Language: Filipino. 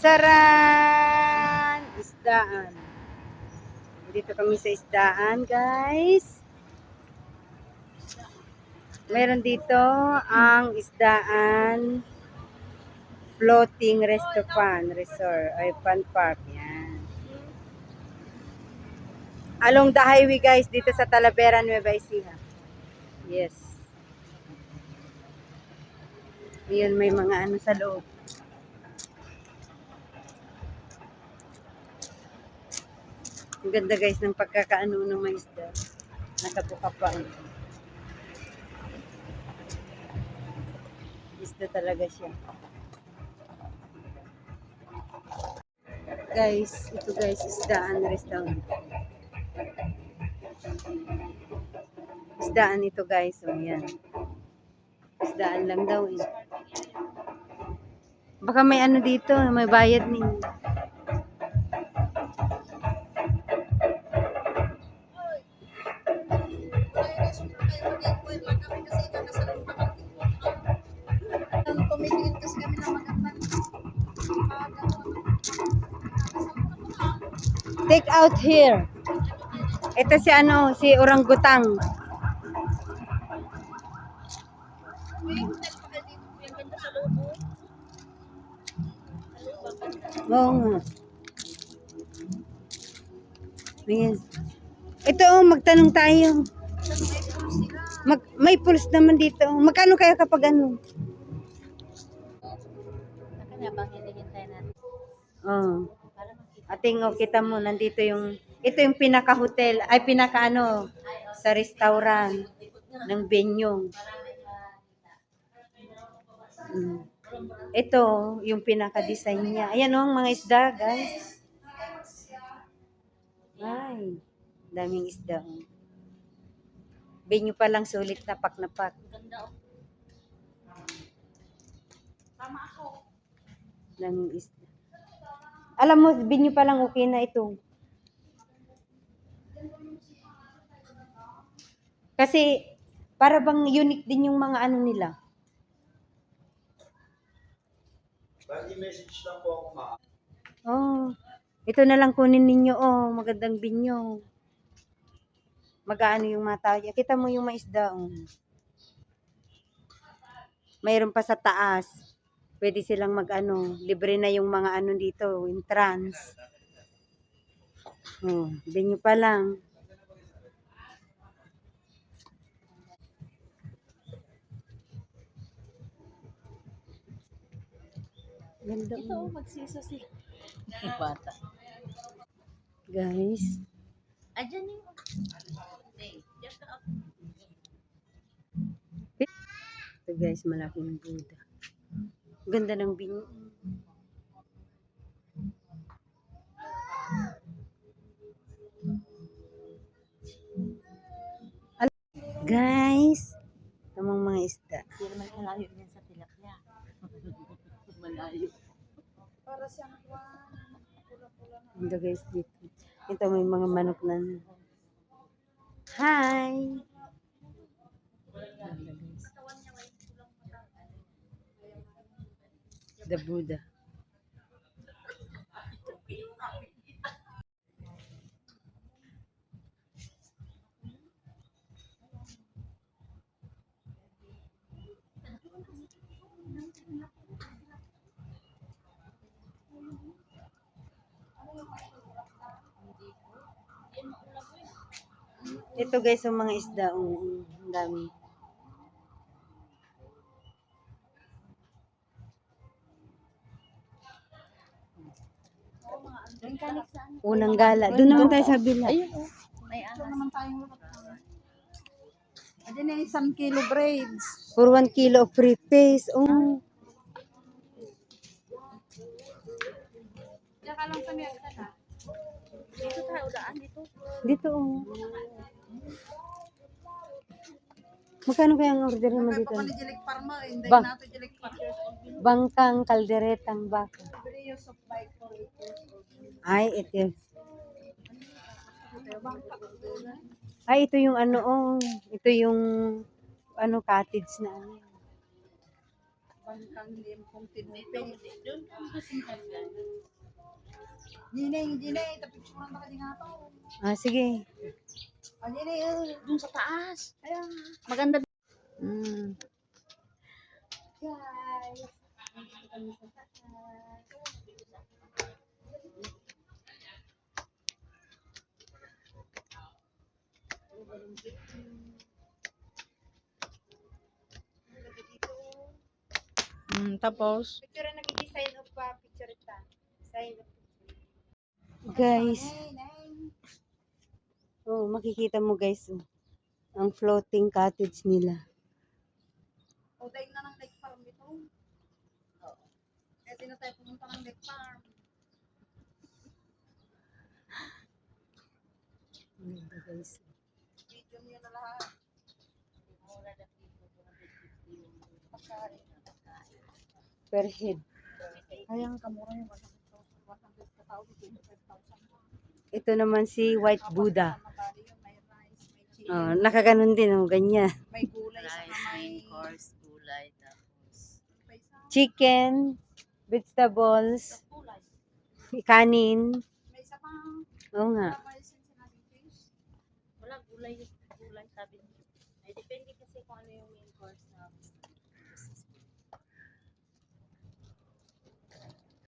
Saran! Isdaan. Dito kami sa isdaan, guys. Meron dito ang isdaan floating restaurant resort ay fun park. Yan. Along the highway, guys, dito sa Talavera, Nueva Ecija. Yes. Yun, may mga ano sa loob. Ang ganda, guys, ng pagkakaano ng mga isda. Nakabuka pa. Isda talaga siya. Guys, ito guys, isdaan restaurant. Isdaan ito guys, o yan. Isdaan lang daw eh. Baka may ano dito, may bayad ni. Take out here. Ito si ano, si orangutang. Oo nga. Ayan. Ito oh, magtanong tayo. May pulse naman dito. Magkano kaya kapag ano? Oh. Ating oh, kita mo, nandito yung, ito yung pinaka-hotel, ay pinaka-ano, sa restaurant ng venue. Ito, yung pinaka-design niya. Ayan oh, ang mga isda, guys. Ay, daming isda. Venue pa lang sulit na pak na pak. Daming isda. Alam mo, venue pa lang okay na ito. Kasi, para bang unique din yung mga ano nila. I-message lang po ako, ma'am. Oh, ito na lang kunin ninyo. Oh, magandang binyo. Magaano yung mata. Kita mo yung maisda. Oh. Mayroon pa sa taas. Pwede silang mag-ano. Libre na yung mga ano dito. Entrance. Oh, binyo pa lang. Ganda. Ito, magsisa sila. Bata. Guys. Ayan yung... Ito guys, malaking Buddha. Ganda ng binyo. Guys, tamang mga isda. Hindi naman malayo yan sa tilapia. Malayo. Para siyang Ganda guys dito. Ito may mga manok na. Hi! Ganda guys. The Buddha. Ito guys, yung mga isda. Ang dami. Unang gala. Doon naman tayo sa bila. Ayun, oh. May ahas. naman tayong Ayan na 1 kilo braids. For 1 kilo of free paste. Oh. Diyan ka lang sa miyagta na. Dito tayo, daan dito. Dito oh. Magkano kaya ang order naman dito? Jilik Parma, hindi Ba- natin Jilik Parma. Bangkang kalderetang baka. Videos of bike for Ay, ito. Ay, ito yung ano oh. Ito yung ano cottage na ano. Bangkang limpong tinupin. Doon kami kasi hanggang. Ginay, tapicturan na ka din nga to. Ah, sige. Ginay, Doon sa taas. ayan. Maganda. Mm. Guys, Dito kami sa taas. tapos, Picture na nag-design of pa, picture ta. Sign of. Guys, oh, makikita mo guys, oh, ang floating cottage nila. o dahil na ng lake farm ito. Kaya na tayo pumunta ng lake farm. Ang ganda, guys. Video niyo na lahat. Mura na dito. 250 yung Pagkain. Per head. Ayan, kamura yung 100 katao, 25,000. Ito naman si White Buddha. Magkano yun, may rice, may chicken, Oh, nakaganon din, oh, ganyan. may gulay, saka rice, may main course, gulay, tapos Chicken, vegetables, gulay. kanin. may isa pang Oo nga. may sinabi fish. Wala gulay, gulay sabi niya. Ay, depende kasi kung ano yung main course na gusto.